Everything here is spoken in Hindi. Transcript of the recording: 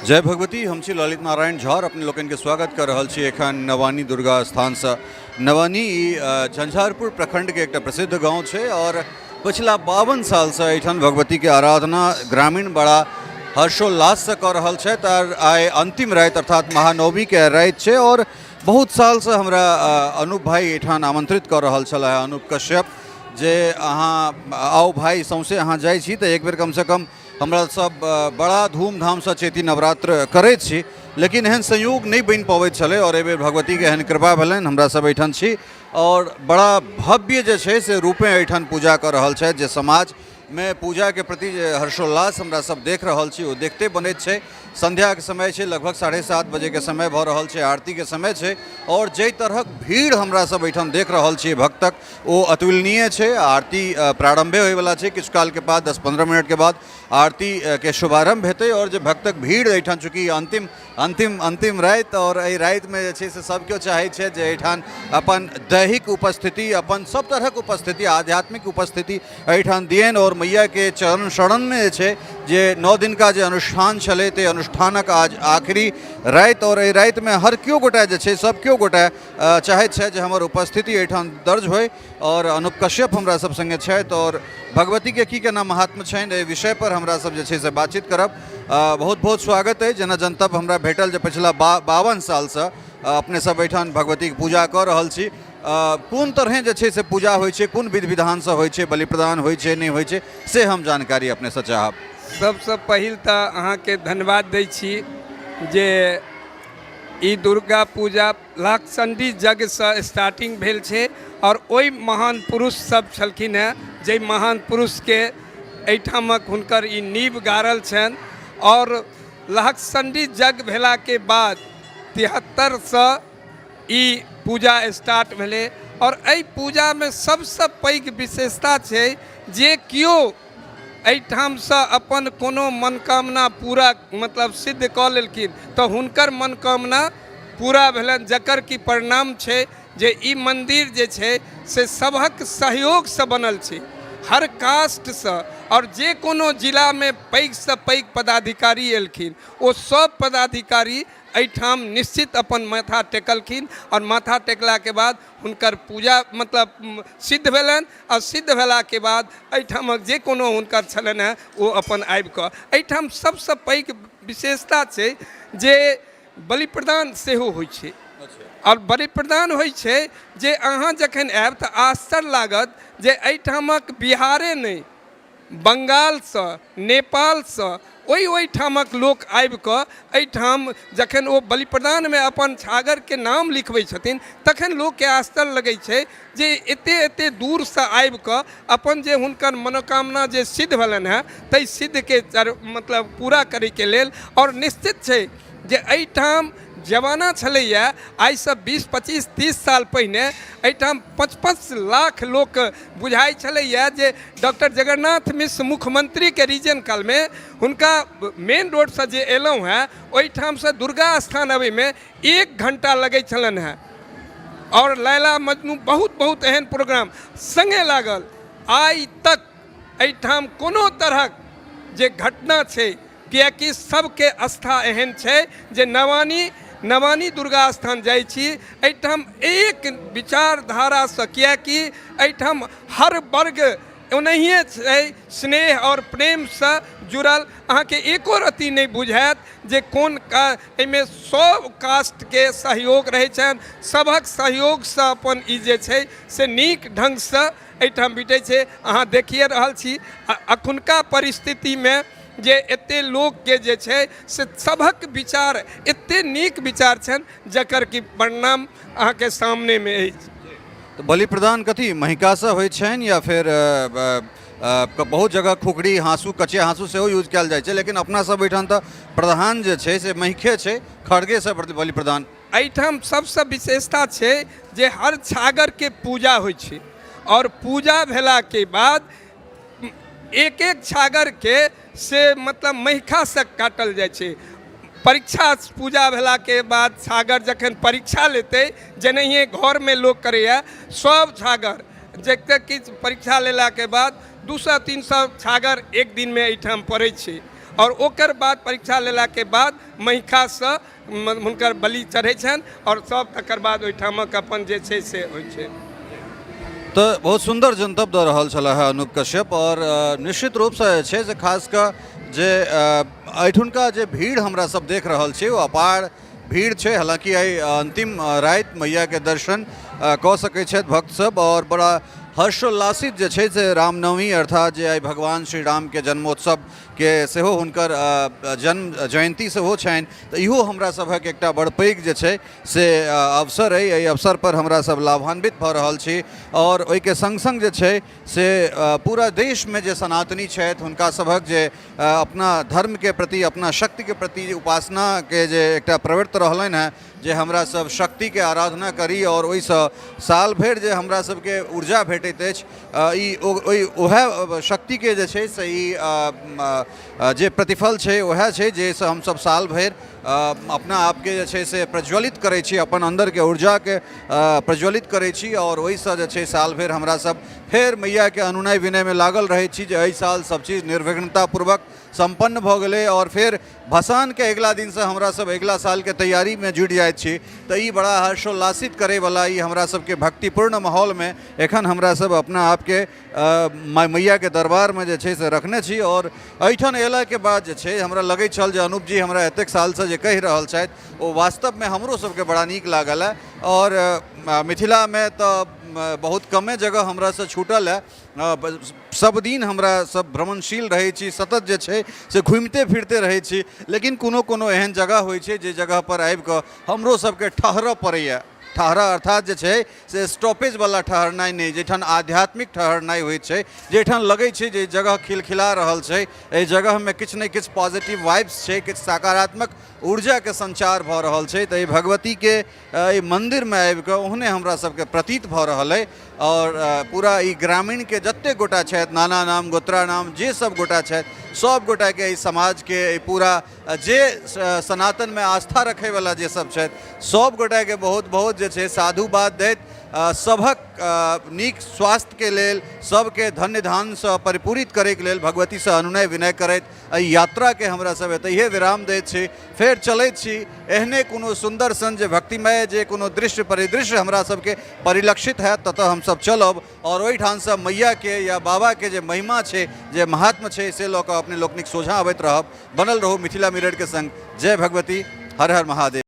जय भगवती। हम छी ललित नारायण झा और अपने लोगन के स्वागत कर रहल छी एखन नवानी दुर्गा स्थान से। नवानी झंझारपुर प्रखंड के एक प्रसिद्ध गांव छे और पिछला 52 साल से एठन भगवती के आराधना ग्रामीण बड़ा हर्षोल्लास से कर रहल छे। तार आय अंतिम रात अर्थात महानवमी के रात छे और बहुत साल से हमरा अनूप भाई एठन आमंत्रित कर रहल छला। अनूप कश्यप जे अहाँ आओ भाई सौंसे अहाँ जाइ छी तो एक बेर कम से कम हमरा सब बड़ा धूमधाम से चैती नवरात्र करैत छी, लेकिन एहन संयोग नहीं बन पबैत छलै और एहि बेर भगवती के एहन कृपा भेलनि। हमरा सब एठन छी और बड़ा भव्य जे छै से रूपे एठन पूजा कर रहल छै। जे समाज में पूजा के प्रति हर्षोल्लास हमरा सब देख रहल छी वो देखते बनैत छै। संध्या के समय छै, लगभग 7:30 बजे के समय भ रहल छै, आरती के समय छै और जे तरहक भीड़ हमरा सब एठन देख रहल छी भक्तक वो अतुलनीय छै। आरती प्रारंभे होय वाला छै, किछु काल के बाद 10-15 मिनट के बाद आरती के शुभारंभ हेतै और जे भक्तक भीड़ एठन चूँकि अंतिम रात और एहि रात में जे छै से सब केओ चाहै छै जे एठान अपन दैहिक उपस्थिति, अपन सब तरहक उपस्थिति, आध्यात्मिक उपस्थिति एठान दियन और मैया के चरण शरण में जे छै जे 9 दिन का जे अनुष्ठान चले ते अनुष्ठानक आज आखिरी रात और एहि रात में हर क्यों गोटा जे छै सब क्यों गोटा चाहैत छै जे हमर उपस्थिति एठान दर्ज होय और अनूप कश्यप हमरा सब संगे छथि और भगवती के की केना महात्म छनि एहि विषय पर हमरा सब जे छै से बातचीत करब। बहुत बहुत स्वागत है। जेना जनतब हमरा भेटल जे पिछला 52 साल से अपने सब एठान भगवती के पूजा कर रहल छी। कोन तरह जे छै से पूजा होइ छै, कोन विधि विधान से होइ छै, बलि प्रदान होइ छै नहीं होइ छै, से हम जानकारी अपने से चाहब। सबसे पहिल तो अहाँ के धन्यवाद दै छी जे ई दुर्गा पूजा लाखचंडी यज्ञ से स्टार्टिंग भेल छै और ओई महान पुरुष सब छलखिन हैं जे महान पुरुष के एठामक हुनकर ई नींव गाड़ल छनि और लाखचंडी यज्ञ भेला के बाद 73 से ई पूजा स्टार्ट भेले और एहि पूजा में सबसे पैघ विशेषता छै जे कियो एहिठाम से अपन कोनो मनोकामना पूरा मतलब सिद्ध कऽ लेलखिन तो हुनकर मनोकामना पूरा भेलनि, जकर की परिणाम छै जे ई मंदिर जे छै से सबहक सहयोग से बनल छै, हर कास्ट से और जे कोनो जिला में पैघ से पैघ पदाधिकारी एलखिन ओ सब पदाधिकारी एठाम निश्चित अपन माथा टेकलखिन और माथा टेकला के बाद हुनकर पूजा मतलब सिद्ध भेलनि और सिद्ध भेला के बाद एठामक जे कोनो हुनकर छलनि हैं वो अपन आबि कऽ एठाम सबसे पैघ विशेषता छै जे बलि प्रदान सेहो होइ छै और बलि प्रदान होइ छै जे अहाँ जखन आयब तऽ आश्चर्य लागत जे एहिठामक बिहारे नहीं बंगाल से नेपाल से ओहिठामक लोक आबि कऽ एहिठाम जखन ओ बलि प्रदान में अपन छागर के नाम लिखबै छथिन तखन लोक के आश्चर्य लगै छै जे एते दूर से आबि कऽ अपन जे हुनकर मनोकामना जे सिद्ध भेलनि हैं ताहि सिद्ध के मतलब पूरा करे के लेल और निश्चित छै जे एहिठाम जमाना छलैया आई से 20-25-30 साल पहिने एहिठाम 5-5 लाख लोक बुझाइ छलैया जे डॉक्टर जगन्नाथ मिश्र मुख्यमंत्री के रीजन काल में हुनका मेन रोड से जे एलहुँ हैं ओहिठाम से दुर्गा स्थान अबै में 1 घंटा लगै छलनि हैं और लैला मजनू बहुत एहन प्रोग्राम संगे लागल। आई तक एहिठाम कोनो तरहक जे घटना छै कियाकि सबके आस्था एहन छै जे नवानी दुर्गा स्थान जाइ छी एहिठाम एक विचारधारा से, कियाकि एहिठाम हर वर्ग ओनाहिए छै स्नेह और प्रेम से जुड़ल। अहाँ के एको रत्ती नहीं बुझायत जे कोन का एहिमे सब कास्ट के सहयोग रहे छनि, सबक सहयोग से अपन ई जे छै से नीक ढंग से एहिठाम बीतै छै। अहाँ देखिए रहल छी अखुनका परिस्थिति में जे एते लोग के जे छै से सबक विचार एते नीक विचार छनि जकर की परिणाम अहाँ के सामने में अछि। तो बलि प्रदान कथी महिका से होइ छनि या फिर बहुत जगह खुखड़ी हाँसू कचे हाँसू से यूज कयल जाइ छै, लेकिन अपना सब एठाम तो प्रधान जे छै से महिखे छै, खड़गे से बलि प्रदान। एहिठाम सबसे विशेषता छै जे हर छागर के पूजा होइ छै और पूजा भेला के बाद एक छागर के से मतलब महिखा से काटल जाय छै। परीक्षा पूजा भेला के बाद छागर जखन परीक्षा लेते जेनाहिए घर में लोग करैया सब छागर जतेक किछु परीक्षा लेला के बाद 200-300 छागर एक दिन में एहिठाम पड़ै छै और ओकर बाद परीक्षा लेला के बाद महिषासँ हुनकर बलि चढ़ै छनि और सब तकर बाद ओहिठामक अपन जे छै से होइ छै। तो बहुत सुंदर जनतब दऽ रहल छलाह अनूप कश्यप और निश्चित रूपसँ जे छै से खास कऽ जे एहिठुनका जे भीड़ हमरा सब देख रहल छी वो अपार भीड़ छै। हालांकि आई अंतिम राति मैया के दर्शन कऽ सकै छथि भक्त सब और बड़ा हर्षोल्लासित जे छै से रामनवमी अर्थात जे आई भगवान श्री राम के जन्मोत्सव के सेहो हुनकर जन्म जयंती सेहो छनि। तऽ इहो हमरा सभक एकटा बड़ पैघ जे छै से अवसर अइ। एहि अवसर पर हमरा सब लाभान्वित भऽ रहल छी और ओहिके संग संग जे छै से पूरा देश में जे सनातनी छथि हुनका सभक जे अपना धर्म के प्रति अपना शक्ति के प्रति उपासना के जे एकटा प्रवृत्त रहलनि हैं जे हमरा सब शक्ति के आराधना करी और ओहिसँ साल भरि जे हमरा सबके ऊर्जा भेटैत अछि ई ओहे शक्ति के जे छै से ई जे प्रतिफल छै वह छै जाहिसँ हमसब साल भरि अपना आपके जे छै से प्रज्वलित करै छी अपन अन्दरके ऊर्जाके प्रज्वलित करै छी और ओहिसँ जे छै साल भरि हमरा सब फेर मैया के अनुनय विनय में लागल रहै छी जे एहि साल सब चीज निर्विघ्नतापूर्वक संपन्न भऽ गेलै और फिर भसान के अगला दिन से हमरा सब अगला साल के तैयारी में जुटि जाइत छी। तऽ ई बड़ा हर्षोल्लासित करे वाला ई हमरा सबके भक्तिपूर्ण माहौल में एखन हमरा सब अपना आपके मैया के दरबार में जे छै से रखने छी। और एहिठाम अयला के बाद जे छै हमरा लगै छल जे अनूप जी हमरा एतेक साल से जे कहि रहल छथि ओ वास्तव में हमरो सबके बड़ा नीक लागल है। और मिथिला में तो बहुत कमे जगह हमरा से छूटल है। सब दिन हमरा सब भ्रमणशील रहै छी सतत जे छै से घूमते फिरते रहै छी लेकिन कोनो कोनो एहन जगह होइ छै जे जगह पर आबि कऽ हमरो सबके ठहरऽ पड़ैया। ठहरा अर्थात जे छै से स्टॉपेज वाला ठहरनाइ नहीं जैठान आध्यात्मिक ठहरनाइ होइ छै जैठान लगै छै जे जगह खिलखिला रहल छै एहि जगह में किछु ने किछु पॉजिटिव वाइब्स छै किछु सकारात्मक ऊर्जा के संचार भऽ रहल छै। तऽ भगवती के मंदिर में आबि कऽ ओहने हमरा सबके प्रतीत भऽ रहल है। और पूरा ई ग्रामीण के जते गोटा छथि नाना नाम गोत्रा नाम जे सब गोटा छथि सब गोटा के ई समाज के पूरा जे सनातन में आस्था रखे वाला जे सब छथि सब गोटा के बहुत बहुत जे छै साधुवाद दैत सभक नीक स्वास्थ्य के लेल सबके धन्य धान से परिपूरित करे के लेल भगवती से अनुनय विनय करैत एहि यात्रा के हमरा सब एतहिए विराम दैत छी। फेर चलैत छी एहने कोनो सुंदर सन जे भक्तिमय जे कोनो दृश्य परिदृश्य हमरा सबके परिलक्षित है ततः हम सब चलब और ओहिठाम से मैया के या बाबा के जे महिमा छै जे महात्म छै से लऽ कऽ अपने लोकनिक सोझा अबैत रहब। बनल रहू मिथिला मिरर के संग। जय भगवती। हर हर महादेव।